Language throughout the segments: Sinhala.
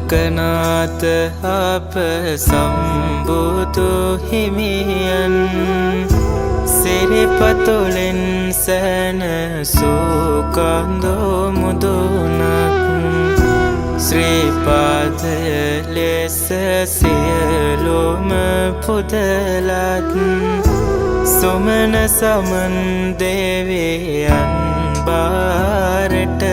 ලෝකනාථ අප සම්බුදු හිමියන් සිරිපතුලෙන් සැනසූ කඳු මුදුනක් ශ්‍රීපාදය ලෙස සියලුම පුදලත් සුමන සමන් දෙවියන් බාරටලත්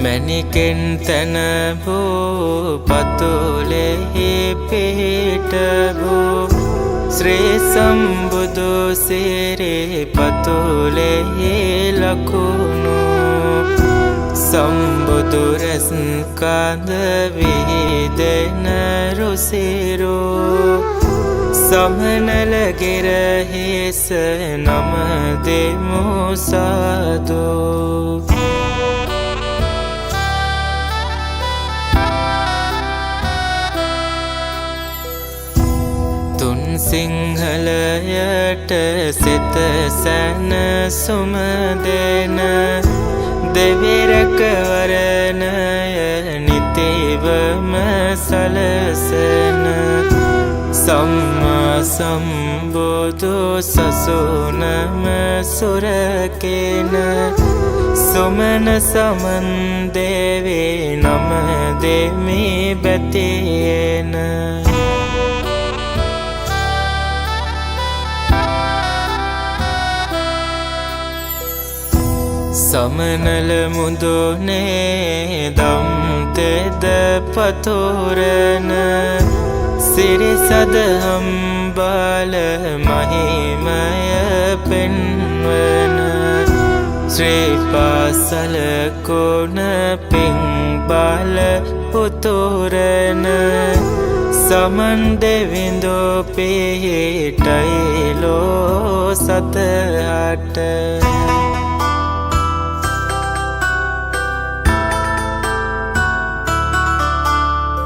මැණිකෙන් තැනවූ පතුලෙහි පිහිටවූ ශ්‍රී සම්බුදු සිරිපතුලෙහි ලකුණු සම්බුදු රැස් කඳ විහිදෙන රුසිරු සමනල ගෙරහිස නම දෙමු සාදු සිංහලයට සිත සැනසුම දෙන දෙවිරකවරණය නිතිවම සලසන සම්මා සම්බුදු සසුනම සුරකින සුමන සමන් දෙවි නම දෙමි බැතියෙන සමනල මුදුනේ දම් තෙද පතුරන සිරිසදහම් බාල මහිමය පෙන්වන ශ්‍රීපාසල කුණ පිං බාල පුතුරන සමන් දෙවිඳු පිහිටයිලෝ සතහට